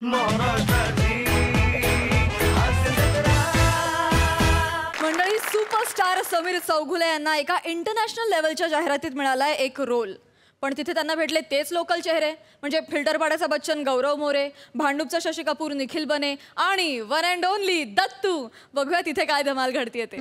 मंडळी, सुपरस्टार समीर चौगुले यांना एका इंटरनॅशनल लेवलच्या जाहिरातीत मिळालाय एक रोल. पण तिथे त्यांना भेटले तेच लोकल चेहरे, म्हणजे फिल्टरपाड्याचा बच्चन गौरव मोरे, भांडूपचा शशी कपूर निखिल बने आणि वन अँड ओनली दत्तू. बघूया तिथे काय धमाल घडतीये ते.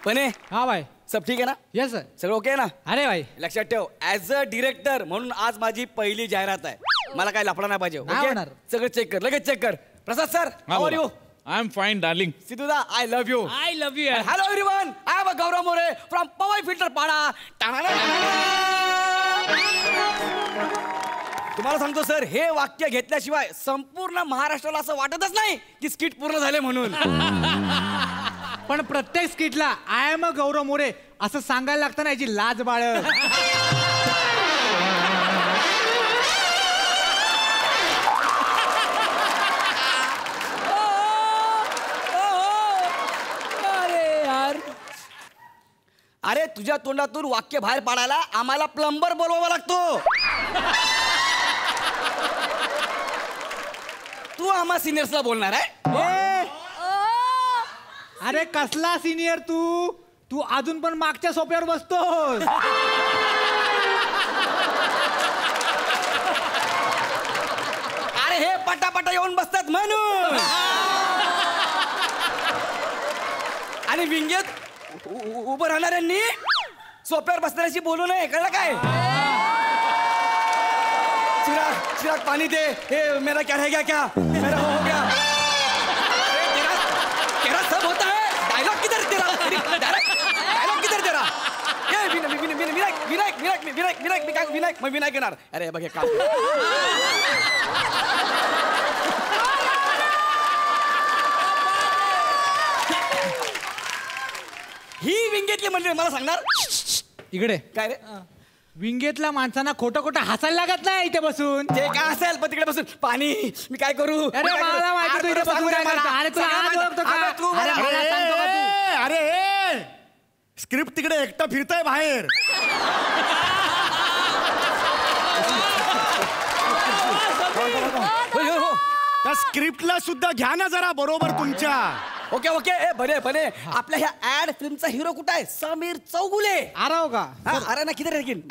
बने. हाँ भाई. सब ठीक है ना? Yes sir. सगळं ओके आहे ना? अरे भाई लक्षात ठेव, ॲज अ डिरेक्टर म्हणून आज माझी पहिली जाहिरात आहे. मला काय लफडा नाही पाहिजे. ओके, सगळं चेक कर, लगेच चेक कर. Prasad sir, how are you? I am fine, darling. सिद्धूदा, I love you. I love you. Hello everyone, I am Gaurav More from Powai filter Pada. तुम्हाला सांगतो सर, हे वाक्य घेतल्याशिवाय संपूर्ण महाराष्ट्राला असं वाटतच नाही की स्किट पूर्ण झाले म्हणून. पण प्रत्येक स्किटला आय एम अ गौरव मोरे असं सांगायला लागतं ना, याची लाज बाळ. अरे तुझ्या तोंडातून वाक्य बाहेर पाडायला आम्हाला प्लंबर बोलवावा लागतो. तू आम्हा सिनियर्सला बोलणार आहे? अरे कसला सिनियर तू? तू अजून पण मागच्या सोप्यावर बसतोस. अरे हे पटापटा येऊन बसतात म्हणून. आणि विंगेत उभं राहणाऱ्यांनी सोप्यावर बसणाऱ्याशी बोलू नये, कळलं काय? चिराग चिराग पाणी दे. हे मेरा क्या रह गया, क्या मेरा हो गया? तेरा सब होता है. डायलॉग किधर तेरा? डायलॉग किधर तेरा? ये विनायक विनायक विनायक विनायक विनायक विनायक मग विनायक येणार. अरे बघ हे काम. ही विंगेतली म्हणजे मला सांगणार इकडे काय रे? विंगेतल्या माणसांना खोटं खोटं हसायला लागत नाही इथे बसून. ते काय असेल, पण तिकडे बसून पाणी मी काय करू? अरे मला माहिती तू इथे बसून काय करतो. अरे तू आज ओळखतो का? अरे मला सांगतो का तू? अरे स्क्रिप्ट तिकडे एकटा फिरताय बाहेर. त्या स्क्रिप्टला सुद्धा घ्या ना जरा बरोबर तुमच्या. Okay okay. ए बने बने, आपल्या ह्या ऍड फिल्मचा हिरो कुठं आहे? समीर चौगुले. अरे हो का? अरे ना किधर लेकिन.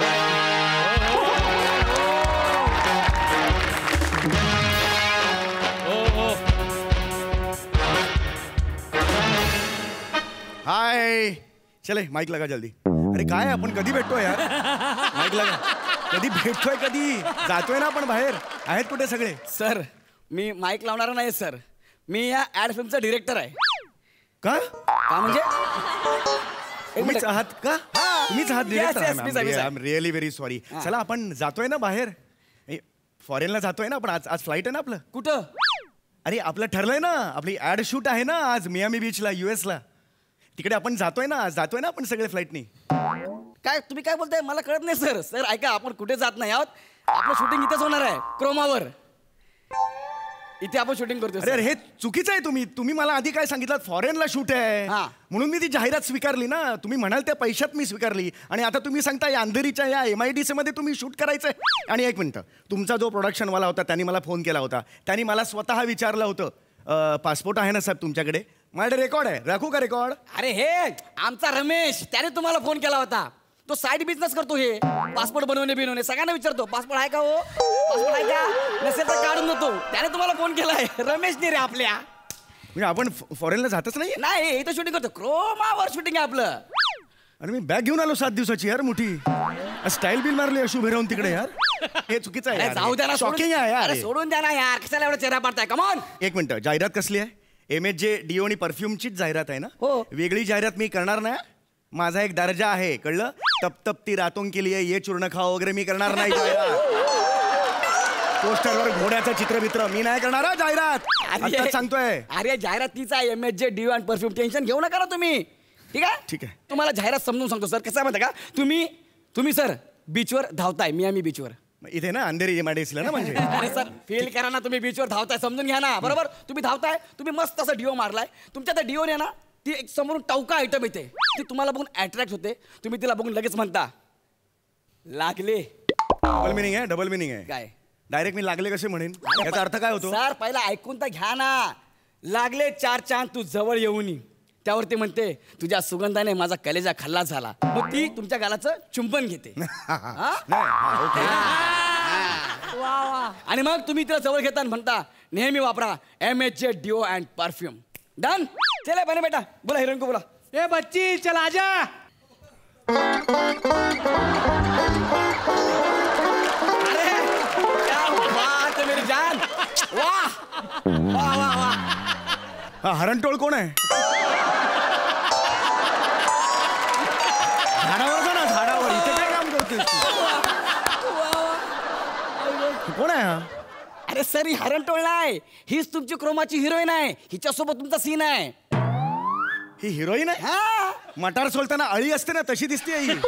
हाय, चले माईक लगा जल्दी. अरे काय आपण कधी भेटतोय यार? माईक लगा. कधी भेटतोय, कधी जातोय ना आपण बाहेर. आहेत कुठे सगळे? सर मी माईक लावणार नाही सर. मी या ऍड फिल्मचा डिरेक्टर आहे. का म्हणजे तुम्हीच आहात का? तुम्हीच आहात director? Yes, I am really very sorry. चला आपण जातोय ना बाहेर, फॉरेनला जातोय ना आपण. आज फ्लाईट आहे ना आपलं. कुठं? अरे आपलं ठरलंय ना, आपली ऍड शूट आहे ना आज मियामी बीचला, US ला. तिकडे आपण जातोय ना आपण सगळे फ्लाईटनी. काय तुम्ही काय बोलताय? मला कळत नाही सर. सर ऐका, आपण कुठे जात नाही आहोत. आपलं शूटिंग इथेच होणार आहे, क्रोमावर. इथे आपण शूटिंग करतो. अरे हे चुकीचं आहे. तुम्ही मला आधी काय सांगितलं? फॉरेनला शूट आहे म्हणून मी ती जाहिरात स्वीकारली ना. तुम्ही म्हणाल त्या पैशात मी स्वीकारली. आणि आता तुम्ही सांगता अंधेरीच्या या MIDC मध्ये तुम्ही शूट करायचंय. आणि एक मिनिट, तुमचा जो प्रोडक्शनवाला होता त्यांनी मला फोन केला होता. त्यांनी मला स्वतः विचारलं होतं, पासपोर्ट आहे ना साहेब तुमच्याकडे? माझ्याकडे रेकॉर्ड आहे, राखू का रेकॉर्ड? अरे हे आमचा रमेश, त्याने तुम्हाला फोन केला होता. तो साइड बिझनेस करतो. हे पासपोर्ट बनवणे सगळ्यांना विचारतो, पासपोर्ट आहे का हो, पासपोर्ट आहे का, नसेल तर काढून देतो. त्याने तुम्हाला फोन केलाय, रमेशने रे आपल्या. म्हणजे आपण फॉरेनला जातच नाही, इथं शूटिंग करतो. क्रोमावर शूटिंग आहे आपलं. आणि मी बॅग घेऊन आलो 7 दिवसाची यार मोठी. स्टाईल बिल मारली अशू राहून तिकडे यार. हे चुकीचं आहे. जाऊ द्या ना, शॉकिंग आहे यार. सोडून द्या ना यार, कशाला एवढा चेहरा पाडताय? कमॉन. एक मिनिट, जाहिरात कसली आहे? MHJ डिओ आणि परफ्यूमचीच जाहिरात आहे ना? हो. वेगळी जाहिरात मी करणार नाही. माझा एक दर्जा आहे, कळलं? तप तपती रातों के लिए ये चूर्ण खाओ वगैरे मी करणार नाही जाहिरात. पोस्टरवर घोड्याचं चित्रमित्र मी नाही करणार जाहिरात. आता सांगतोय. अरे जाहिरात तीच आहे, MHJ डिओ आणि परफ्यूम. टेन्शन घेऊ नका ना तुम्ही. ठीक आहे ठीक आहे. तुम्हाला जाहिरात समजून सांगतो सर. कसं आहे माहिती का, तुम्ही सर बीचवर धावताय, मियामी बीचवर. इथे ना अंधेरी MIDC ला ना. म्हणजे अरे सर फील करा ना, तुम्ही बीचवर धावताय, समजून घ्या ना. बरोबर, तुम्ही धावताय, तुम्ही मस्त असं डिओ मारलाय. तुमच्या त्या डिओने ना ती एक समोरून टवका आयटम येते, ती तुम्हाला बघून अट्रॅक्ट होते, तुम्ही तिला बघून लगेच म्हणता लागले. डबल मिनिंग आहे, डबल मिनिंग आहे. काय डायरेक्ट मी लागले कसे म्हणेन, याचा अर्थ काय होतो? सर पहिला ऐकून तर घ्या ना. लागले 4 चांद तू जवळ येऊन, त्यावरती म्हणते तुझ्या सुगंधाने माझा कलेजा खल्लास झाला. मग ती तुमच्या गालाचं चुंबन घेते. हा? नाही, हा, ओके. आणि मग तुम्ही तिला जवळ घेता आणि म्हणता नेहमी वापरा MHJ deo and perfume. Done. चला बने बेटा, बोला हिरोईन को बोला. ए बच्ची चल आजा. अरे क्या बात है मेरी जान. वाह वाह वाह वाह. हा हरणटोळ कोण आहे? झाडावर जा ना, झाडावर. इथे काय काम करतोय कोण आहे हा? अरे सर ही हरणटोळ नाही, हीच तुमची क्रोमाची हिरोईन आहे. हिच्यासोबत तुमचा सीन आहे. ही हिरोईन आहे? हा मटार सोलताना अळी असते ना, तशी दिसते ही.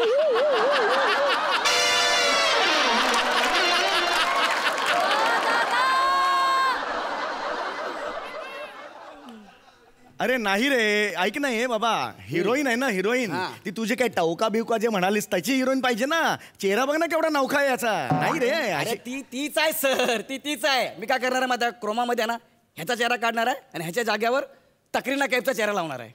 अरे नाही रे, ऐक ना, हे बाबा हिरोईन आहे ना, हिरोईन. हा. ती तुझे काय टवका बिवका जे म्हणालीस त्याची हिरोईन पाहिजे ना. चेहरा बघ ना केवढा नवखा आहे याचा. नाही रे, अरे अशी- ती तीच आहे सर, ती तीच आहे. मी काय करणार आहे माझ्या क्रोमामध्ये ना, ह्याचा चेहरा काढणार आहे आणि ह्याच्या जागेवर तकरीना कैफचा चेहरा लावणार आहे.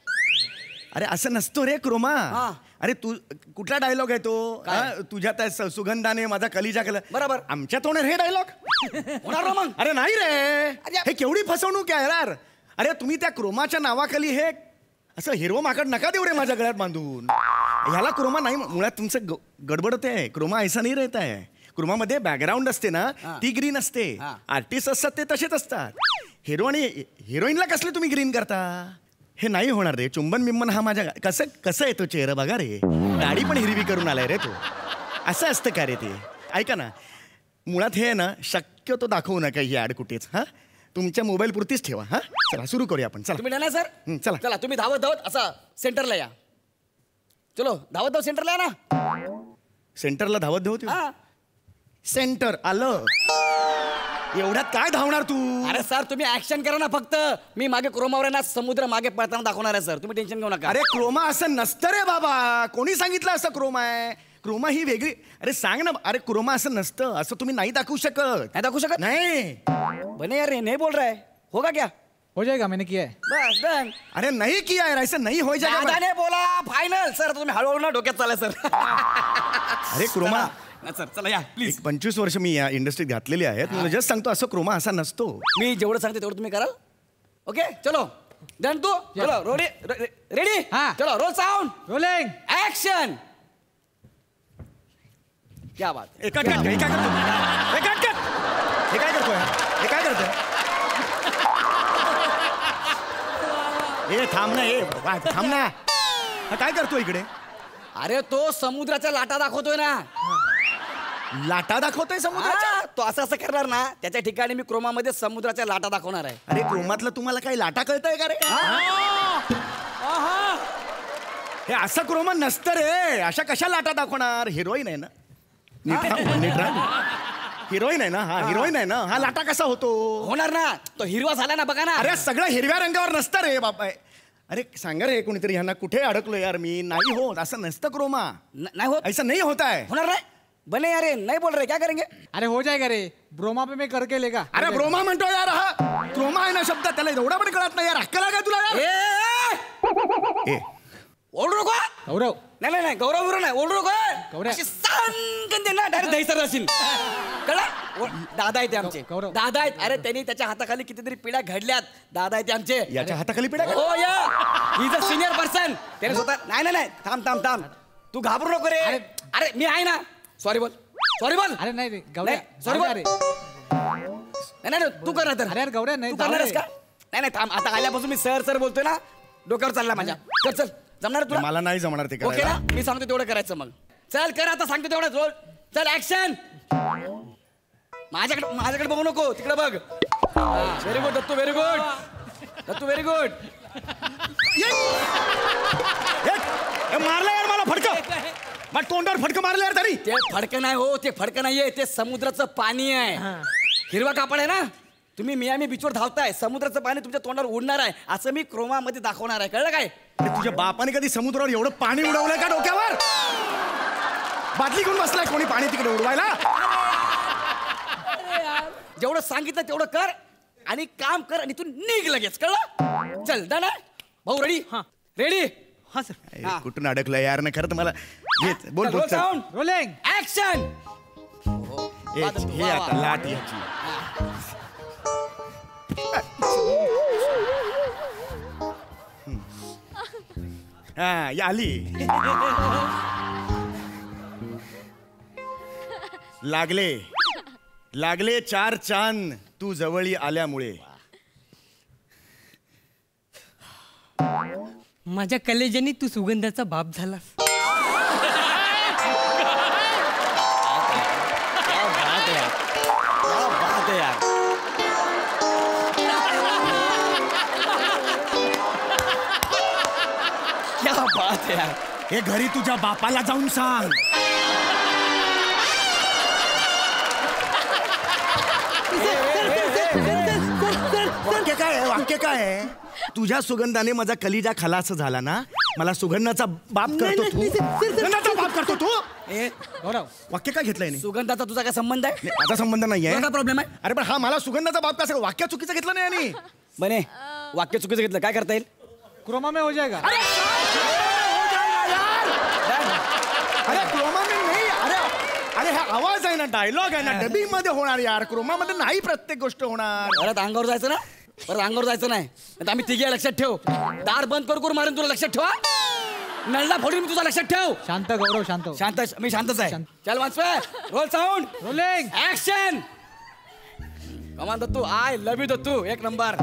अरे असं नसतो रे क्रोमा. हा. अरे तू कुठला डायलॉग आहे तो? हा, तुझ्या त्या सुगंधाने माझा कलिजा केला. बरोबर. आमच्या तोंडावर हे डायलॉग होणार ना मग. अरे नाही रे, अरे- हे केवढी फसवणूक आहे यार. अरे तुम्ही त्या क्रोमाच्या नावाखाली हे असं हिरवं माकड नका देऊ रे माझ्या गळ्यात बांधून. ह्याला क्रोमा नाही, मुळात तुमचं गडबड होते आहे. क्रोमा ऐसा नाही रहता है. क्रोमामध्ये बॅकग्राऊंड असते ना, ती ग्रीन असते. हा. आर्टिस्ट असतात ते तसेच असतात. हिरो आणि हिरोईनला कसले तुम्ही ग्रीन करता? हे नाही होणार रे. चुंबन बिंबन हा माझ्या कसं कसं येतो चेहरा बघा रे. दाढी पण हिरवी करून आलाय रे तो. असं असतं का रे ते? ऐका ना, मुळात हे आहे ना, शक्यतो दाखवू नका ही ॲड कुठेच. हा, तुमच्या मोबाईल पुरतीच ठेवा. हा चला सुरू करूया आपण. चला तुम्ही नाही सर. चला. चला तुम्ही धावत धावत असा सेंटरला या. चलो धावत धावत सेंटरला या ना. सेंटरला धावत धावत येऊ? हा. सेंटर आलं. एवढ्यात काय धावणार तू? अरे सर तुम्ही ऍक्शन करा ना फक्त. मी मागे क्रोमावर आहे ना, समुद्र मागे पळताना दाखवणार आहे सर. तुम्ही टेन्शन घेऊ नका. अरे क्रोमा असं नसतं रे बाबा. कोणी सांगितलं असं क्रोमा आहे? क्रोमा ही वेगळी. अरे सांग ना. अरे क्रोमा असं नसतं. असं तुम्ही नाही दाखवू शकत. नाही दाखवू शकत. नाही. बने यार नहीं बोल रहा है. होगा क्या? हो जाएगा, मैंने किया है. बस डन. अरे नाही किया यार, ऐसा नाही हो जाएगा. दादाने बोला फायनल. सर तुम्ही हळूहळू ना डोक्यात चालाय सर. अरे क्रोमा, सर चला या प्लीज. 25 वर्ष मी या इंडस्ट्रीत घातलेली आहेत. मला जस्ट सांगतो, असं क्रोमा असा नसतो. मी जेवढं सांगते तेवढं तुम्ही कराल. ओके चलो डन. तू चलो रेडी. हा. चलो रोल साऊंड रोलिंग. ऍक्शन. क्या बात है. एका कट, एका कट. एका कट. हे काय करतोय? हे काय करतोय? ए थांब ना, ए थांब ना. हा काय करतो इकडे? अरे तो समुद्राच्या लाटा दाखवतोय ना. लाटा दाखवतोय समुद्राच्या? हा, तो असं असं करणार ना, त्याच्या ठिकाणी मी क्रोमामध्ये समुद्राच्या लाटा दाखवणार आहे. अरे क्रोमातलं तुम्हाला काही लाटा कळतंय का रे? हे असं क्रोमा नसतं रे. अशा कशा लाटा दाखवणार? हिरोईन आहे ना. नीट राहा. हिरोईन आहे ना. हा हिरोईन आहे ना. हा लाटा कसा होतो? होणार ना. तो हिरवा झाला ना बघा ना. अरे सगळं हिरव्या रंगावर नसतं रे बाबा. अरे सांगा रे कोणीतरी, ह्यांना कुठे अडकलो यार मी. नाही होत असं नसतं क्रोमा. नाही होत. ऐसा नहीं होता है. होणार नाही. बने यार नहीं बोल रहे, क्या करेंगे? अरे हो जाएगा रे. ब्रोमा पे मैं करके लेगा. अरे ब्रोमा म्हणतो यार. हा क्रोमा आहे ना शब्द, त्याला एवढा पण कळत नाही यार. अक्कल आहे का तुला यार? ए ओरडू नको. गौरव. नाही नाही नाही गौरव बिरव नाही. ओरडू नको. गौरव. अशी सांगन दे ना डायरेक्ट दहीसर असेल. कळलं? दादा आहेत ते आमचे. गौरव. दादा आहेत. अरे त्यांनी त्याच्या हाताखाली कितीतरी पिढ्या घडल्यात. दादा आहेत ते आमचे. याच्या हाताखाली पिढ्या का? हो या he is a senior person. त्याने स्वतः नाही नाही नाही थांब थांब थांब. तू घाबरू नको रे. अरे मी आहे ना. सॉरी बोल. सॉरी बोल. अरे नाही रे गौऱ्या. सॉरी बोल. रे. नाही नाही तू करणार तर. अरे यार गौऱ्या नाही. तू करणारस जाऊ का? नाही नाही थांब. आता आल्यापासून मी सर सर बोलतोय ना, डोक्यावर चालला माझ्या. कर चल. जमणार तुला? मला नाही जमणार ते ओके करायला. ना. मी सांगतो तेवढं करायचं मग. चल कर आता. सांगतो तेवढं रोल. चल ऍक्शन. माझ्याकडे बघू नको, तिकडे बघ. Very good Dattu. Very good Dattu. Very good. मारलं यार मला फडकं. मग तोंडावर फडकं मारलं यार तरी. ते फडकं नाही हो. ते फडकं नाहीये. ते समुद्राचं पाणी आहे. हिरवा कापड आहे ना. तुम्ही मियामी बीचवर धावताय, समुद्राचं पाणी तुमच्या तोंडावर उडणार आहे, असं मी क्रोमामध्ये दाखवणार आहे, कळलं काय? अरे तुझ्या बापाने कधी समुद्रावर एवढं पाणी उडवलंय का डोक्यावर? बादली घेऊन बसलाय कोणी पाणी तिकडे उडवायला? जेवढं सांगितलं तेवढं कर आणि काम कर आणि तू निघ लगेच, कळलं? चल डन आहे भाऊ, रेडी? रेडी? हा सर. ए, कुठून अडकलं यार ना, खरं तर मला बोल बोल चल. Sound rolling. ऍक्शन. हे आता लाट याची. हा या आली. लागले 4 चांद तू जवळी आल्यामुळे. माझ्या कलेजानी तू सुगंधाचा बाप झालास. क्या बात है यार. हे घरी तुझ्या बापाला जाऊन सांग. वाक्य काय आहे? तुझ्या सुगंधाने माझा कलिजा खलास झाला ना, मला सुगंधाचा बाप करतो तू. सुगंधाचा बाप करतो तू. ए गौरव. वाक्य काय घेतलंय? सुगंधाचा तुझा काय संबंध आहे? नाही, माझा संबंध नाहीये. काय प्रॉब्लेम आहे? अरे पण हा मला सुगंधाचा बाप कसा? वाक्य चुकीचं घेतलं नाही आणि बने वाक्य चुकीचं घेतलं, काय करता येईल? क्रोमा में हो जाएगा. अरे क्रोमा में नाही. अरे हा आवाज आहे ना, डायलॉग आहे ना, डबिंग मध्ये होणार यार. क्रोमा मध्ये नाही प्रत्येक गोष्ट होणार. परत अंगावर जायचं ना, परत अंगावर जायचं नाही. आता आम्ही तिघे लक्षात ठेव. दार बंद करू मारेन तुला, लक्षात ठेवा. नळला फोडून तुझा, लक्षात ठेव. शांत गौरव, शांत हो. शांत, मी शांतच आहे. शांत. चल वाचवे, रोल साऊंड, रोलिंग. ऍक्शन. कमान Dattu, I love you Dattu, एक नंबर.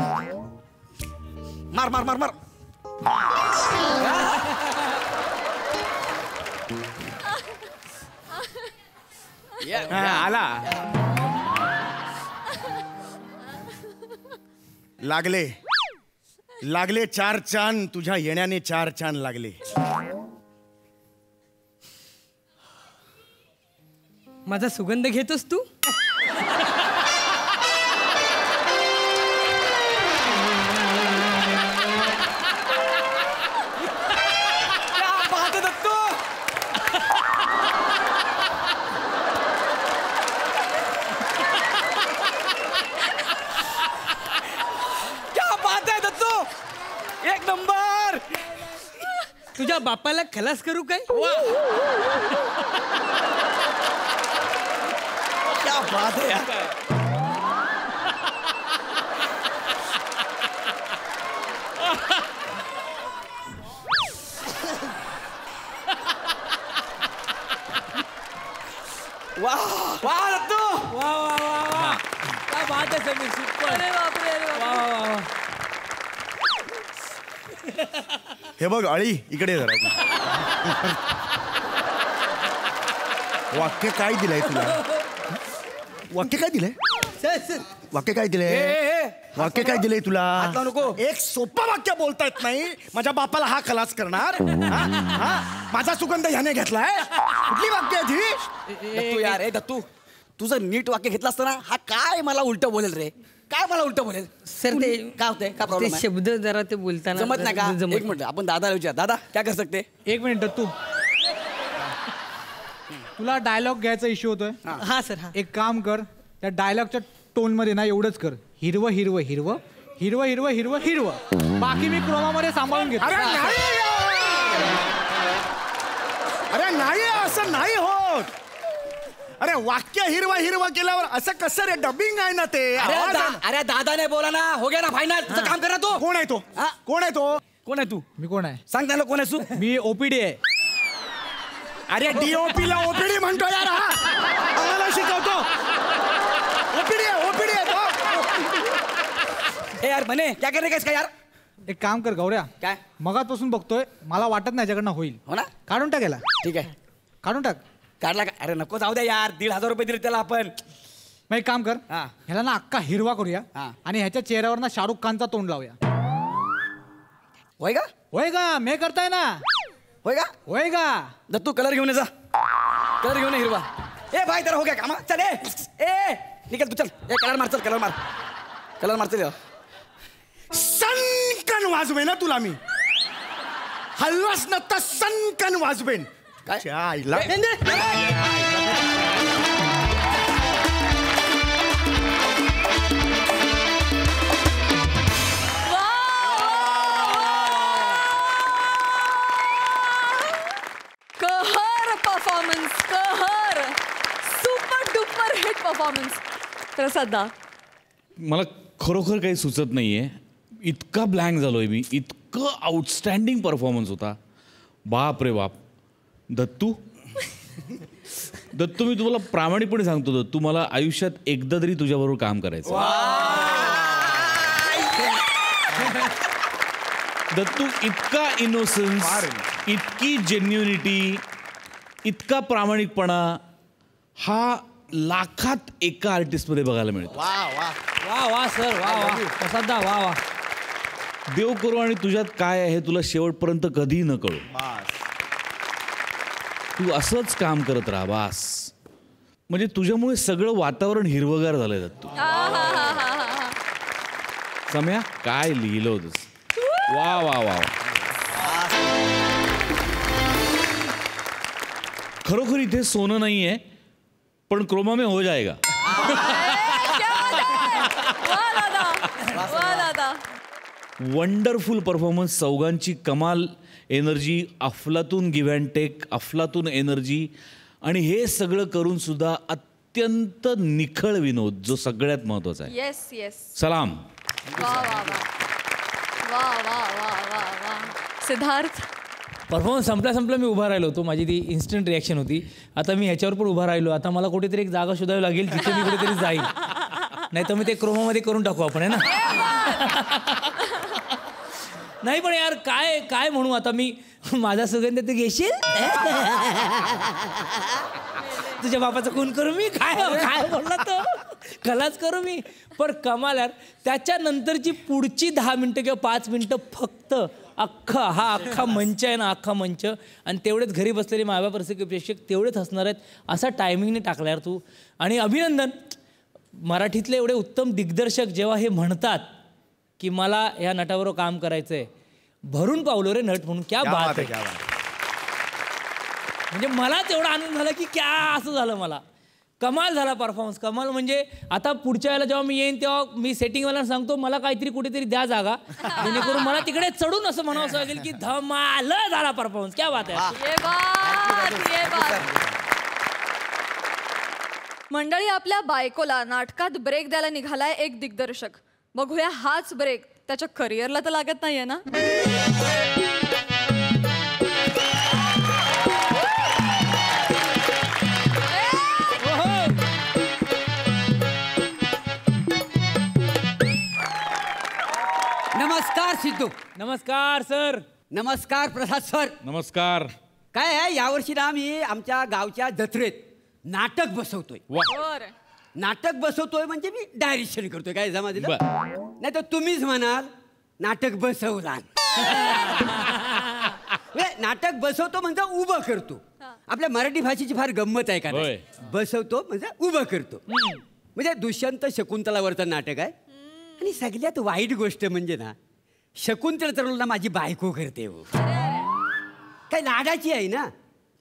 मार मार मार मार. हा, आला. लागले 4 चांद तुझ्या येण्याने, 4 चांद लागले. माझा सुगंध घेतोस तू. क्या बात है दत्तू. क्या बात है दत्तू, एक नंबर. तुझ्या बापाला खलास करू काय? क्या बात है यार. वाह वाह दत्तू. वा वा वा वा. काय बात आहे समीर, सुपर. अरे बापरे, अरे वा बापरे. वा वा. हे बघ अळी, इकडे जरा. वाक्य काय दिलंय तुला? वाक्य काय दिलंय? वाक्य काय दिलंय? वाक्य काय दिलंय तुला? हात लावू नको. एक सोपं वाक्य बोलता येत नाही. माझ्या बापाला हा खलास करणार. हा? हा? माझा सुगंध ह्याने घेतलाय. कुठली वाक्य आहे ती? दत्तू यार, ए दत्तू, तुझं नीट वाक्य घेतलं असतं ना, हा काय मला उलट बोलेल रे, काय मला उलट बोलेल. सर ते काय होतंय, काय ते प्रॉब्लेम आहे? शब्द जरा ते बोलताना जमत नाही का? जमत एक मिनिट, आपण दादा विचार. दादा क्या कर सकते? 1 मिनिट दत्तू. तुला डायलॉग घ्यायचा इश्यू होतोय. हा सर. हा. एक काम कर, त्या डायलॉगच्या टोन मध्ये ना एवढंच कर. हिरवं हिरवं हिरवं हिरवं हिरवं हिरवं हिरवं. बाकी मी क्रोमा मध्ये सांभाळून घेतो. अरे नाही यार. अरे नाही, असं नाही होत. अरे वाक्य हिरवा हिरवा केल्यावर असं कसं रे? डबिंग आहे ना ते. आवाज आहे ना. अरे दादा ने बोला ना, हो गया ना फायनल. तुझं काम करा तू. कोण आहे तो? हा? कोण आहे तो? कोण आहे तू? मी कोण आहे? सांग त्याला कोण आहे तू. मी ओपीडी आहे. अरे डीओपी ला ओपीडी म्हणतो यार. हा आम्हाला शिकवतो. ओपीडी आहे तो. ए यार म्हणे क्या करणे काय यार. एक काम कर गौऱ्या, काय? मगाचपासून बघतोय, मला वाटत नाही याच्याकडनं होईल. हो ना, काढून टाक याला. ठीक आहे, काढून टाक. काढला का? अरे नको जाऊ द्या यार, 1,500 रुपये दिले त्याला आपण. मग एक काम कर, हा. ह्याला ना अख्खा हिरवा करूया हा. आणि ह्याच्या चेहऱ्यावर ना शाहरुख खानचा तोंड लावूया. होय का? होय का? मे करताय ना? होय का? होय का? दत्तू कलर घेऊन ये जा. कलर घेऊन ये हिरवा. ए भाई तेरा हो गया काम. चल ए निकल तू, चल. ए कलर मार, चल कलर मार. कलर मारतील का? सनकन वाजवेन ना तुला मी. हलवास ना तर सनकन वाजवेन. काय? च्या आईला. कहर परफॉर्मन्स, कहर, सुपर डुपर हिट परफॉर्मन्स. प्रसाद दा, मला खरोखर काही सुचत नाहीये. इतका ब्लँक झालोय मी. इतकं आउटस्टँडिंग परफॉर्मन्स होता. बाप रे बाप. दत्तू दत्तू, मी तुम्हाला प्रामाणिकपणे सांगतो, दत्तू, मला आयुष्यात एकदा तरी तुझ्याबरोबर काम करायचं. दत्तू, इतका इनोसन्स, इतकी जेन्युनिटी, इतका प्रामाणिकपणा हा लाखात एका आर्टिस्टमध्ये बघायला मिळतो. वा वा सर, वा वा प्रसाद दा, वा वा. देव करू आणि तुझ्यात काय आहे तुला शेवटपर्यंत कधी न कळू. तू असंच काम करत राहा बास. म्हणजे तुझ्यामुळे सगळं वातावरण हिरवगार झालंय दत्तू. सम्या, काय लिहिलं होतंस. वा वा वा. खरोखर इथे सोनं नाहीये, पण क्रोमा में हो जाएगा. वंडरफुल परफॉर्मन्स, चौघांची कमाल एनर्जी, अफलातून गिव्ह अँड टेक, अफलातून एनर्जी, आणि हे सगळं करून सुद्धा अत्यंत निखळ विनोद, जो सगळ्यात महत्वाचा आहे. Yes yes. सलाम. वा वा वा वा वा वा वा वा. सिद्धार्थ, परफॉर्मन्स संपला मी उभा राहिलो होतो. माझी ती इन्स्टंट रिॲक्शन होती. आता मी ह्याच्यावर पण उभा राहिलो. आता मला कुठेतरी एक जागा शोधावी लागेल जिथे मी कुठेतरी जाईल. नाही तर मी ते क्रोमामध्ये करून टाकू आपण, आहे ना. नाही पण यार, काय काय म्हणू आता मी. माझा सुगंध तू घेशील. तुझ्या बापाचं खून करू मी. काय काय बोलला तो. कलाच करू मी. पण कमाल यार. त्याच्यानंतरची पुढची 10 मिनटं किंवा 5 मिनटं फक्त अख्खा मंच आहे ना, अख्खा मंच, आणि तेवढेच घरी बसलेले मायबाप प्रेक्षक तेवढेच हसणार आहेत. असा टायमिंगने टाकला यार तू. आणि अभिनंदन. मराठीतले एवढे उत्तम दिग्दर्शक जेव्हा हे म्हणतात की मला या नटाबरोबर काम करायचं आहे, भरून पावलो रे नट म्हणून. क्या बात आहे. म्हणजे मला तेवढा आनंद झाला की क्या असं झालं. मला कमाल झाला परफॉर्मन्स, कमाल. म्हणजे आता पुढच्या वेळेला जेव्हा मी येईन तेव्हा मी सेटिंगवाला सांगतो मला काहीतरी कुठेतरी द्या जागा, जेणेकरून मला तिकडे चढून असं म्हणावं लागेल की धमाल झाला परफॉर्मन्स. क्या बात आहे. ये बात, ये बात. मंडळी, आपल्या बायकोला नाटकात ब्रेक द्यायला निघालाय एक दिग्दर्शक. बघूया हाच ब्रेक त्याच्या करिअरला तर लागत नाहीये ना. नमस्कार सिद्धू. नमस्कार सर. नमस्कार प्रसाद सर. नमस्कार. काय आहे, यावर्षी ना आम्ही आमच्या गावच्या जत्रेत नाटक बसवतोय. बरं. नाटक बसवतोय म्हणजे मी डायरेक्शन करतोय. काय जमा दिलं. नाही तर तुम्हीच म्हणाल नाटक बसवला. नाटक बसवतो म्हणजे उभं करतो. आपल्या मराठी भाषेची फार गंमत आहे का. बसवतो म्हणजे उभं करतो. म्हणजे दुष्यंत शकुंतलावरचं नाटक आहे. आणि सगळ्यात वाईट गोष्ट म्हणजे ना, शकुंतला तर ना माझी बायको करते हो. काय लाडाची आहे ना,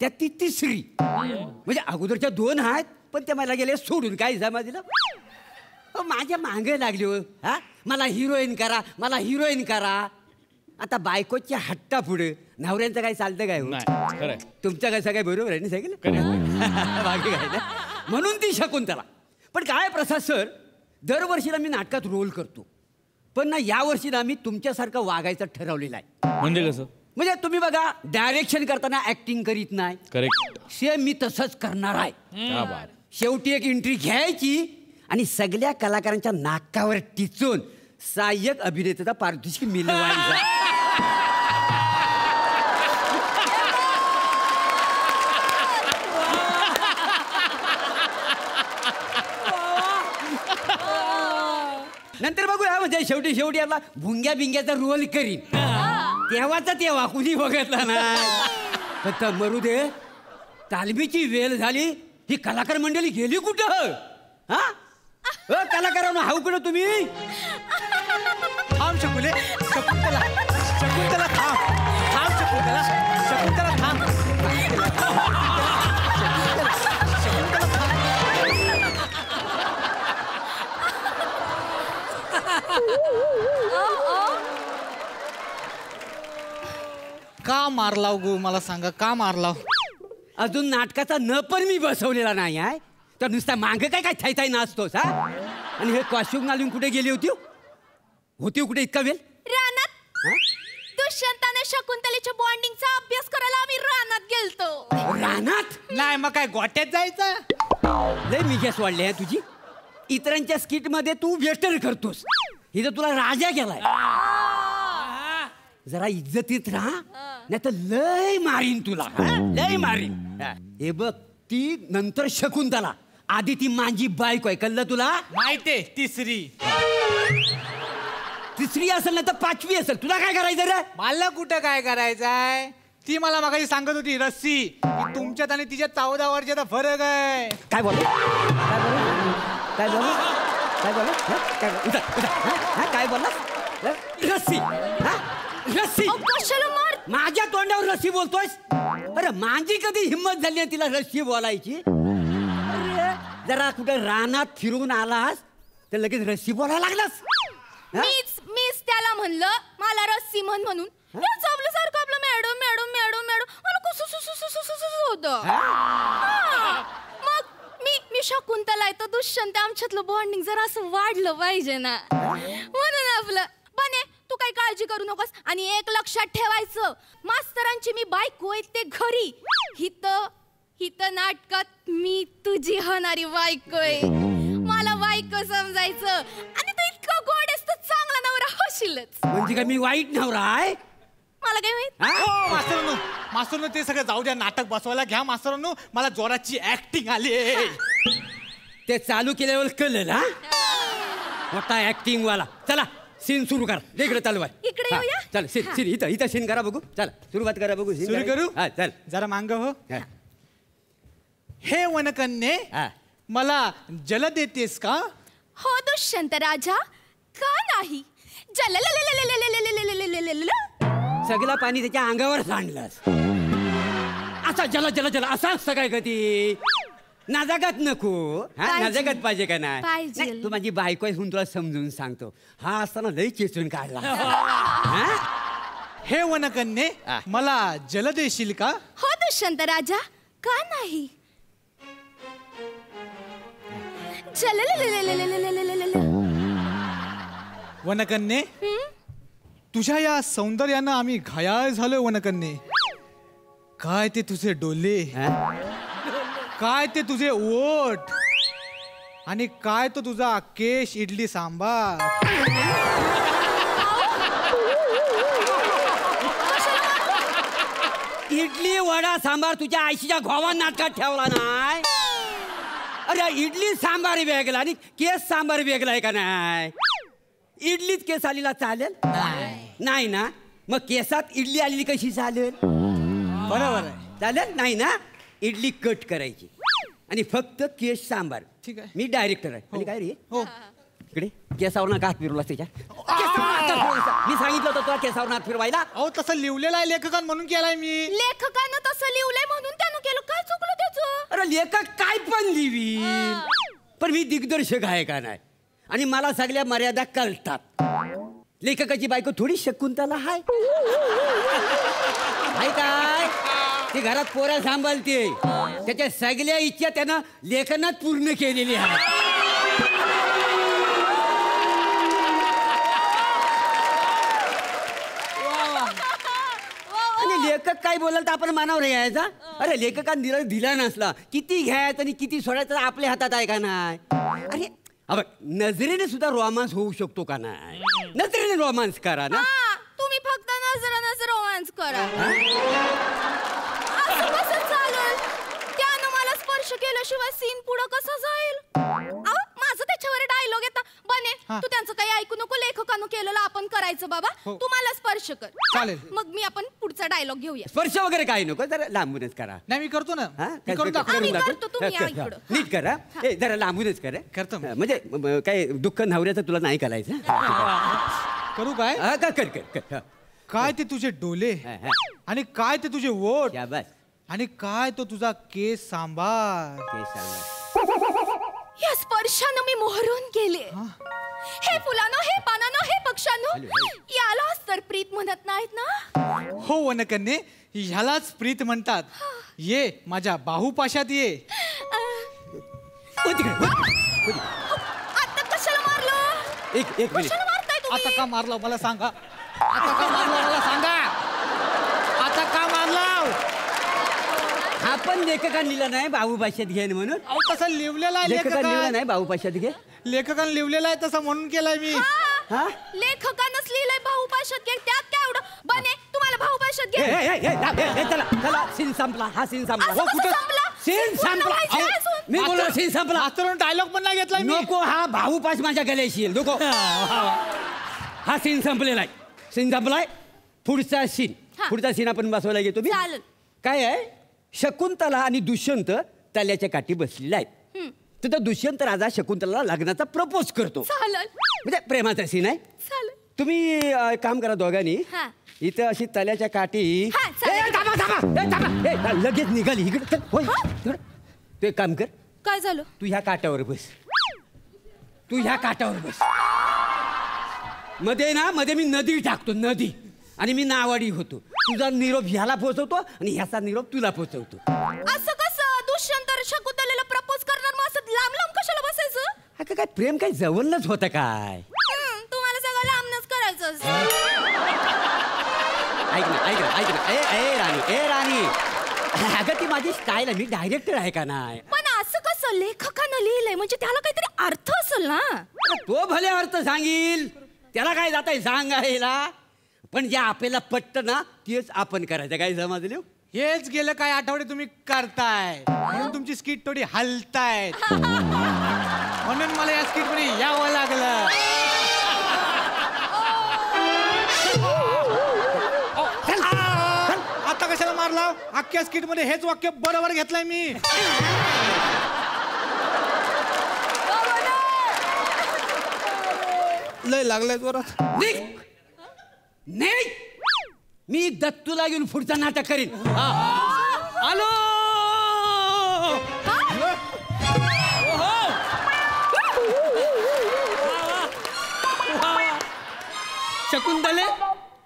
त्यात ती तिसरी. म्हणजे अगोदरच्या 2 आहेत पण त्या मला गेले सोडून. काय जमा दिलं. माझ्या मागे लागली हो. हा, मला हिरोईन करा, मला हिरोईन करा. आता बायकोच्या हट्टा पुढे नवऱ्यांचं काय चालतं काय हो. तुमचं कसं काय बरोबर आहे ना सगळं. बाकी काय ना, म्हणून ती शकुंतला. पण काय प्रसाद सर, दरवर्षीला मी नाटकात रोल करतो, पण ना यावर्षी ना मी तुमच्यासारखं वागायचं ठरवलेलं आहे. म्हणजे कसं. म्हणजे तुम्ही बघा, डायरेक्शन करताना ऍक्टिंग करीत नाही. करेक्ट. सेम मी तसंच करणार आहे. शेवटी एक एंट्री घ्यायची आणि सगळ्या कलाकारांच्या नाकावर टिचून सहाय्यक अभिनेत्याचा पारितोषिक मिळवायचा. नंतर बघूया. म्हणजे शेवटी आपला भुंग्या बिंग्याचा रोल करीन. तेव्हाचा तेव्हा कुणी बघितला नाही. फक्त मरू दे. तालमीची वेळ झाली. ही कलाकार मंडळी गेली कुठं. हा, त्याला करा ना हाऊ कडे तुम्ही. थांब शकुले, शकुंतला शकुंतला थांब, थांब शकुंतला, शकुंतला थांब, शकुंतला थांब. का मारलाव गो, मला सांगा का मारलाव? अजून नाटकाचा न पण मी बसवलेला नाही आहे, तर नुसता मांग काय काय थाय थाय नाचतोस हा. आणि हे कॉस्ट्युम घालून कुठे गेली होती कुठे इतका वेळ? रानात. दुष्यंताने शकुंतलेच्या बॉन्डिंगचा अभ्यास करायला आम्ही रानात गेलतो. रानात? नाही मग काय गोट्यात जायचं? लय मिजास वाढले आहे तुझी. इतरांच्या स्किट मध्ये तू वेस्टर्न करतोस, इथं तुला राजा गेलाय. जरा इज्जतीत राहा, नाही तर लय मारीन तुला, लय मारीन. हे बघ, ती नंतर शकुंतला, आधी ती माझी बायको आहे, कळलं तुला? माहितीये, तिसरी तिसरी असेल ना तर पाचवी असेल. तुला काय करायचं रे? मला कुठं काय करायचंय? ती मला मागाशी सांगत होती रस्सी, की तुमच्यात आणि तिच्यात 14 वर्षाचा फरक आहे. काय बोल काय बोल काय बोल काय बोलला? रस्सी रस्सी? कशाला मार? माझ्या तोंडावर रस्सी बोलतोयस? अरे माझी कधी हिंमत झाली आहे तिला रस्सी बोलायची? अरे जरा कुठे रानात फिरून आलास तर लगेच रस्सी बोलायला लागलास. मीच त्याला म्हणलं मला रस्सी म्हणून. आपल्यासारखं आपलं मॅडम मॅडम मॅडम मॅडम होतं. मग मी शकुंतला आहे तर दुष्यंत, आमच्यातलं बॉन्डिंग जरा असं वाढलं पाहिजे ना, म्हणून आपलं. बने तू काही काळजी करू नकोस. आणि एक लक्षात ठेवायचं, मास्तरांची मी बायको आहे ते घरी, हित नाटकात मी तुझी होणारी बायको आहे. मला बायको समजायचं. आणि तू इतकं गोड आहेस तर चांगला नवरा होशीलच. म्हणजे काय मी वाईट नवरा आहे? मला काय माहित. हो मास्तरांनो, मास्तरांनो ते सगळं जाऊ द्या, नाटक बसवायला घ्या मास्तरांनो. मला जोराची ऍक्टिंग आली. ते चालू केल्यावर कळलं ना, मोठा ऍक्टिंग वाला. चला सीन सुरू कर. इकडे चालू आहे. इकडे येऊया? चल सीन इथं सीन करा बघू. चल सुरुवात करा बघू. सुरू करू? हा चल. जरा मांग हो. हा. हे वनकन्ये, हा. मला जल देतेस का? हो दुष्यंत राजा, का नाही? सगळं पाणी त्याच्या अंगावर सांडलंस. असा जला जला जला असा असतं काय कधी? नाजागत नको. हा नाजागत पाहिजे का नाही? नाही, तू माझी बायको आहे म्हणून तुला समजून सांगतो. हा असताना लई चेचून काढला. हे वनकन्ये, मला जल देशील का? हो दुष्यंत राजा, का नाही? वनकन्ये, तुझ्या या सौंदर्यानं आम्ही घायाळ झालोय वनकन्ये. काय ते तुझे डोले, काय ते तुझे ओठ, आणि काय तो तुझा केश इडली सांबार. इडली वडा सांबार तुझ्या आईशीच्या घोवा नाटकात ठेवला नाही. अरे इडली सांबार वेगळा आणि केस सांबार वेगळा आहे का नाही? इडलीच केस आलेला चालेल? नाही ना, मग केसात इडली आलेली कशी चालेल? बरोबर आहे. चालेल नाही ना. इडली कट करायची आणि फक्त केस सांबार. ठीक आहे. मी डायरेक्टर आहे. आणि काय रे? हो. इकडे केसावर ना हात फिरवला त्याच्या. मी सांगितलं होतं तुला केसावर हात फिरवायला. अहो तसं लिहिलेलं आहे लेखकान म्हणून केलाय मी. लेखकानं तसं लिहिलंय म्हणून त्यानं केलं. काय चुकलं त्याचं? अरे लेखक काय पण लिवी, पण मी दिग्दर्शक आहे का नाही, आणि मला सगळ्या मर्यादा कळतात. लेखकाची बायको थोडी शकुंतला हाय काय? ती घरात पोऱ्या सांभाळते, त्याच्या सगळ्या इच्छा त्यानं लेखनात पूर्ण केलेली आहे. आणि लेखक काय बोलाल तर आपण मानावर यायचा. अरे लेखकाने दिला नसला, किती घ्यायचं आणि किती सोडायचं आपल्या हातात आहे का नाही? अरे अब नजरेने सुद्धा रोमांस होऊ शकतो का नाही? नजरेने रोमांस करा ना. तुम्ही फक्त नजरेनंच रोमांस करा. असं कसं चालेल? त्यानं मला स्पर्श केल्याशिवाय सीन पुढं कसं जाईल? माझं त्याच्यावर डायलॉग येतात. बने तू त्यांचं काही ऐकू नको, लेखकानं केलेलं आपण करायचं बाबा. तू मला स्पर्श कर. चालेल. मग मी आपण पुढचा डायलॉग घेऊया. स्पर्श वगैरे काही नको, जरा लांबूनच करा. नाही मी करतो ना. हा? मी करून दाखवतो. आम्ही दाखव. करतो, तुम्ही या इकडं. नीट करा. जरा लांबूनच करा. करतो मी. म्हणजे काय दुःख नवऱ्याचं तुला नाही करायचं. करू काय? हा, कर कर कर कर. काय ते तुझे डोले हा, हा. आणि काय ते तुझे ओठ शाबास. आणि काय तो तुझा केस सांबार. ते सांगा. या स्पर्शानं मी मोहरून गेले. हे फुलानं, हे पानानं, हे पक्षानं, यालाच तर प्रीत म्हणत नाहीत ना. हो वनकन्ये, ह्यालाच प्रीत म्हणतात. ये माझ्या बाहुपाशात ये. हो तिकडे, हो तिकडे, हो तिकडे. आता कशाला मारलं? एक मिनिट. कशाला मारताय आता तुम्ही? का मारला मला सांगा. आता का मारला मला सांगा. आता का मारला. हा पण लेखकान लिहिला नाही बाहू भाषेत घेन म्हणून. अहो तसं लिहिलेला आहे लेखकान लिहिला लेखकान. नाही बाहू भाषेत घे. लेखकान लिहिलेला आहे तसं म्हणून केलाय मी. हा? लेखकानंच लिहिलंय भाऊपाशात घे. त्यात काय एवढं? बने तुम्हाला भाऊपाशात ए, घे. ए, ए, ए, चला चला सीन संपला. हा सीन संपला. असं कसं संपला? सीन पूर्ण संपला. व्हायचं नाही अजून. मी बोललो सीन संपला. मास्तरून डायलॉग पण नाही घेतलाय मी. नको, हा भाऊ पास माझ्या गल्याशी येईल. नको. हा सीन संपलेला आहे. सीन संपलाय. पुढचा सीन. हा. पुढचा सीन आपण बसवायला घेतो मी. चालेल. काय आहे, शकुंतला आणि दुष्यंत तल्याच्या काठी बसलेले आहेत. तर दुष्यंत राजा शकुंतला लग्नाचा प्रपोज करतो. चालेल. म्हणजे प्रेमाचा सीन आहे. चालेल. तुम्ही काम करा दोघांनी. हा. इथं अशी तल्याच्या काठी. हा, चालेल. ए, थांबा, थांबा. ए, थांबा. ए, लगेच निघाली इकडे. चल, होय, इकडे. तू एक काम कर. काय झालं? तू ह्या काठावर बस. तू ह्या काठावर बस. मध्ये मी नदी टाकतो, नदी. आणि मी नावाडी होतो. तुझा निरोप ह्याला पोहोचवतो आणि ह्याचा निरोप तुला पोहोचवतो. असं कसं? दुष्यंत शकुंतलेला प्रपोज करणार, मग असं लांब लांब कशाला बसायचं? हा काय प्रेम काय जवळच होतं काय. तुम्हाला सगळं लांबनच करायचं असतं. ऐक ना. ए राणी. अगं ती माझी स्टाईल आहे. मी डायरेक्टर आहे का नाही. पण असं कसं? लेखकानं लिहिलंय म्हणजे त्याला काहीतरी अर्थ असेल ना. तो भले अर्थ सांगील. त्याला काय जात आहे सांगायला. पण जे आपल्याला पटतं ना तेच आपण करायचं. काय समजलं? हेच गेलं काय आठवडे तुम्ही करताय म्हणून तुमची स्किट थोडी हलतायत. म्हणून मला या स्किट मध्ये यावं लागलं. आता कशाला मारला. अख्ख्या स्किट मध्ये हेच वाक्य बरोबर घेतलंय मी. लय लागलंय जोरात. नाही, मी दत्तूला घेऊन पुढचं नाटक करीन. आलो. शकुंतले,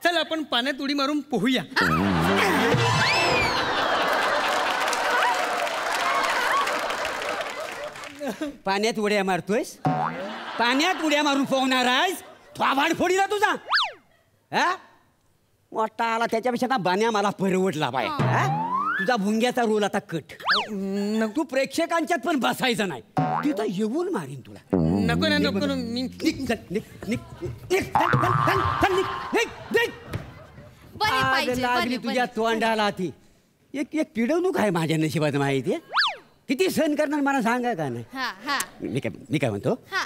चल आपण पाण्यात उडी मारून पोहूया. पाण्यात उड्या मारतोयस. पाण्यात उड्या मारून पोहणार आहेस. थोबाड फोडीला तुझा. हा मोठा आला त्याच्यापेक्षा ना बाण्या मला परवडला बाय. तुझा भुंग्याचा रोल आता कट. तू प्रेक्षकांच्यात पण बसायचं नाही. तिथं येऊन मारीन तुला. नको ना, नको ना. मी बरे पाहिजे, लागली बरे, तुझ्या बरे. तोंडाला ती. एक पिडवणूक आहे माझ्या नशिबात माहिती. किती सहन करणार मला सांगा का नाही. हा, हा, मी काय म्हणतो. हा.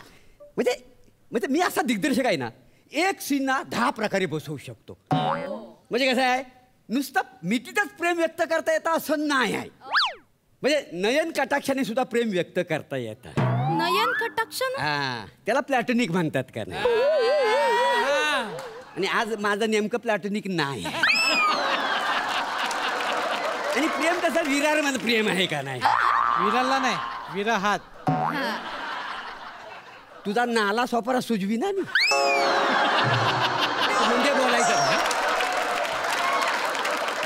म्हणजे मी असा दिग्दर्शक आहे ना, एक सीनना 10 प्रकारे बसवू शकतो. म्हणजे कसं आहे, नुसतं मिठीतच प्रेम व्यक्त करता येतं असं नाही आहे. म्हणजे नयन कटाक्षाने सुद्धा प्रेम व्यक्त करता येतं. नयन कटाक्ष ना? हा, त्याला प्लॅटोनिक म्हणतात का नाही. आणि आज माझं नेमकं प्लॅटोनिक नाही. आणि प्रेम कसं विरार मध्ये प्रेम आहे का नाही. विराला नाही, विराहात. तुझा नाला सोपारा सुजवी ना मी. म्हणजे बोलायचं.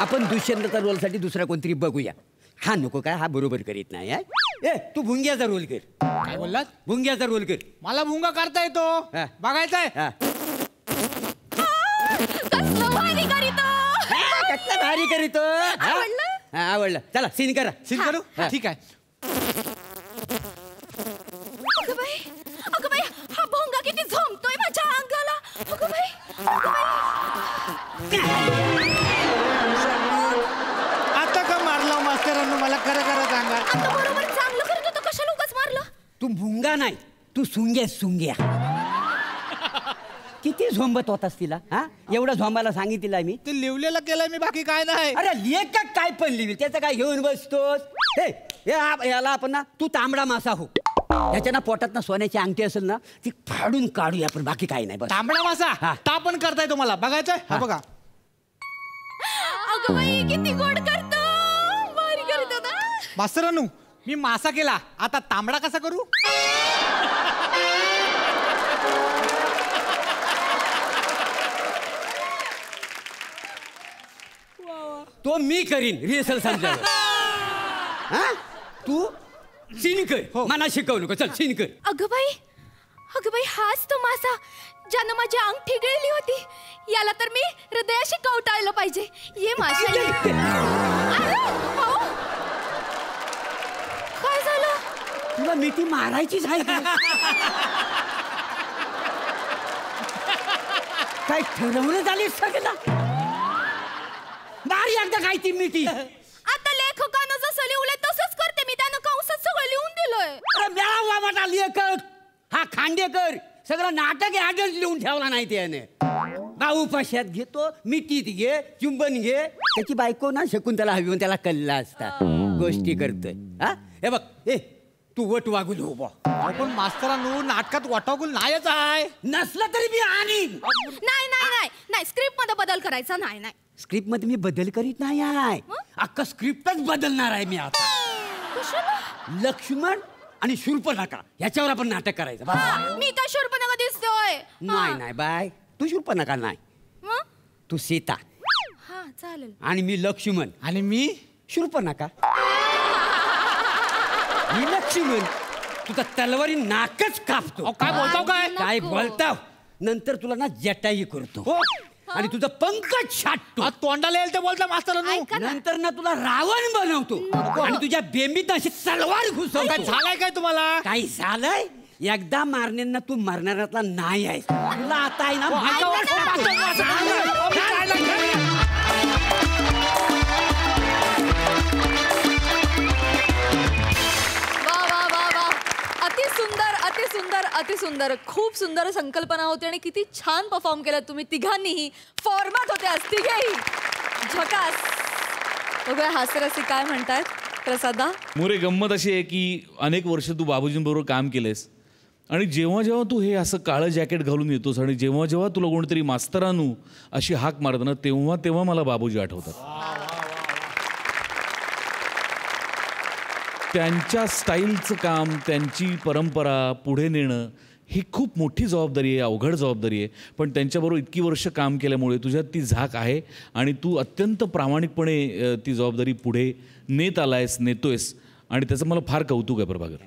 आपण दुष्यंतचा रोलसाठी दुसरा कोणतरी बघूया. हा नको काय, हा बरोबर करीत नाही. ए तू भुंग्याचा रोल कर. काय बोललात. भुंग्याचा रोल कर. मला भुंगा करता येतो. हा. बघायचंय. हा. कसलं भारी करीतो. कसला भारी करीतो. आवडलं? हा, आवडलं. चला सीन करा. सीन करू. हा. ठीक आहे. अगं बाई, हा भोंगा किती झोंबतोय माझ्या अंगाला. अगं बाई. आता का मारला मास्तरांनो मला खरं सांगा. आता बरोबर चांगलं करत होतं, कशाला उगाच मारलं. तू भुंगा नाही, तू सुंग्या. किती झोंबत होतास तिला हा एवढं झोंबायला सांगितलं मी ते लिवलेलं केलंय मी, बाकी काय नाही. अरे लेख काय पण लिहिल त्याचं काय घेऊन बसतोस याला आपण ना तू तांबडा मासा हो त्याच्या ना पोटात ना सोन्याची अंगठी असेल ना ती फाडून काढूया आपण बाकी काही नाही बस. तांबडा मासा हा. ता पण करताय तुम्हाला बघायचंय. हा बघा अगं बाई किती गोड करतो, भारी करतो ना. मास्तरानू, मी मासा केला, आता तांबडा कसा करू? तो मी करीन रिहर्सल संपल्यावर हा तू सीन कर मला शिकवू नको चल सीन कर. अगं बाई हाच तो मासा ज्यानं माझी अंगठी गिळली होती. याला तर मी हृदयाशी कवटाळलं पाहिजे. ये माशा ये. अरे, अहो. काय झालं? तुला मिठी मारायचीच आहे का? काय ठरवलं झाली सगळं मारी एकदा काय ती मिठी. आता लेखकानं जसं लिहलंय तसंच करते मी. त्यानं कंसात सगळं लिहून दिलंय. अरे मेळावा वाटा लेखक हा खांडेकर सगळं नाटक ऍडच लिहून ठेवला नाही त्याने. भाऊ पाशात घेतो मिठीत घे चुंबन घे. त्याची बायको ना शकुंतला हवी म्हणून त्याला कल्ला असता गोष्टी करतोय. हा हे बघ तू वट वागून उभा. पण मास्तरानू नाटकात वाटागुल नाहीच आहे. नसलं तरी मी आणीन. नाही स्क्रिप्ट मध्ये बदल करायचा नाही. स्क्रिप्ट मध्ये मी बदल करीत नाही आहे. अख्खा स्क्रिप्टच बदलणार आहे मी आता. लक्ष्मण आणि शूर्पणखा याच्यावर आपण नाटक करायचं. मी तर शूर्पणखा दिसतोय. नाही बाय तू शूर्पणखा नाही तू सीता. हा चालेल. आणि मी लक्ष्मण आणि मी शूर्पणखा. मी लक्ष्मण तुझा तलवारी नाकच कापतो. काय बोलताव काय बोलताव नंतर तुला ना जटाई करतो आणि तुझं पंकज छाटतो. तोंडाला येईल ते बोलता मास्तरानू. नंतर ना तुला रावण बनवतो आणि तुझ्या बेंबीत अशी तलवार घुसवतो. काय झालंय काय तुम्हाला? काही झालंय एकदा मारण्यांना तू मारणाऱ्यातला नाही आहेस. तुला आता आहे ना अतिसुंदर खूप सुंदर संकल्पना होती आणि किती छान परफॉर्म केलं तुम्ही तिघांनीही. फॉर्मॅट होते आज तिघेही झकास. बघूया हास्यरसिक काय म्हणतायत. प्रसादा मोरे, गंमत अशी आहे की अनेक वर्ष तू बाबूजींबरोबर काम केलेस आणि जेव्हा जेव्हा तू हे असं काळं जॅकेट घालून येतोस आणि जेव्हा जेव्हा तुला कोणतरी मास्तरानू अशी हाक मारत ना तेव्हा तेव्हा मला बाबूजी आठवतात. त्यांच्या स्टाईलचं काम, त्यांची परंपरा पुढे नेणं ही खूप मोठी जबाबदारी आहे, अवघड जबाबदारी आहे. पण त्यांच्याबरोबर इतकी वर्ष काम केल्यामुळे तुझ्यात ती झाक आहे आणि तू अत्यंत प्रामाणिकपणे ती जबाबदारी पुढे नेत आलायस, नेतोयस आणि त्याचं मला फार कौतुक आहे प्रभाकर.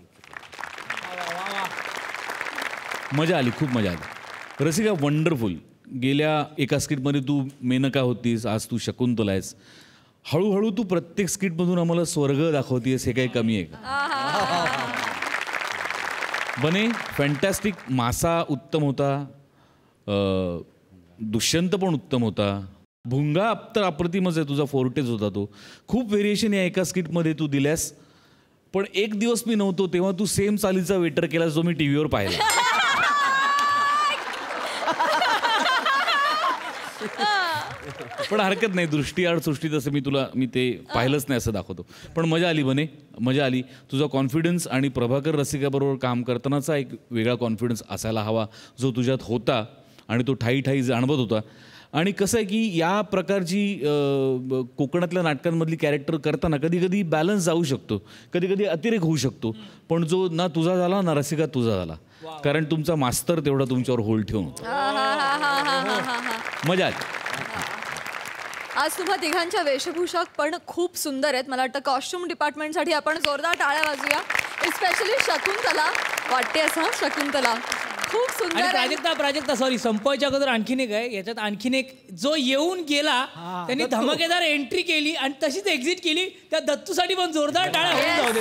मजा आली, खूप मजा आली. रसिका वंडरफुल. गेल्या एका स्किटमध्ये तू मेनका होतीस, आज तू शकुंतला आहेस. हळूहळू तू प्रत्येक स्किटमधून आम्हाला स्वर्ग दाखवतेस, हे काही कमी आहे का? बने फॅन्टॅस्टिक. मासा उत्तम होता, दुष्यंत पण उत्तम होता, भुंगा तर अप्रतिमच आहे, तुझा फोर्टेज होता तो. खूप व्हेरिएशन या एका स्किटमध्ये तू दिल्यास. पण एक दिवस मी नव्हतो तेव्हा तू सेम चालीचा वेटर केलास जो मी टी व्हीवर पाहिला. पण हरकत नाही, दृष्टी आड सृष्टी तसं मी ते पाहिलंच नाही असं दाखवतो. पण मजा आली बने, मजा आली. तुझा कॉन्फिडन्स आणि प्रभाकर रसिकाबरोबर काम करतानाचा एक वेगळा कॉन्फिडन्स असायला हवा जो तुझ्यात होता आणि तो ठाई ठाई जाणवत होता. आणि कसं आहे की या प्रकारची कोकणातल्या नाटकांमधली कॅरेक्टर करताना कधी कधी बॅलन्स जाऊ शकतो, कधी कधी अतिरेक होऊ शकतो. पण जो ना तुझा झाला ना रसिका तुझा झाला, कारण तुमचा मास्तर तेवढा तुमच्यावर होल्ड ठेवून मजा आली. आज तुम्हा तिघांच्या वेशभूषा पण खूप सुंदर आहेत. मला वाटतं कॉस्ट्युम डिपार्टमेंटसाठी आपण जोरदार टाळ्या वाजूया. स्पेशली शकुंतला वाटते असं. शकुंतला खूप सुंदर. प्राजक्ता सॉरी, संपवायच्या अगोदर आणखीन एक आहे याच्यात. आणखीन एक जो येऊन गेला त्यांनी धमाकेदार एंट्री केली आणि तशीच एक्झिट केली. त्या दत्तूसाठी पण जोरदार टाळ्या होऊन जाऊ दे.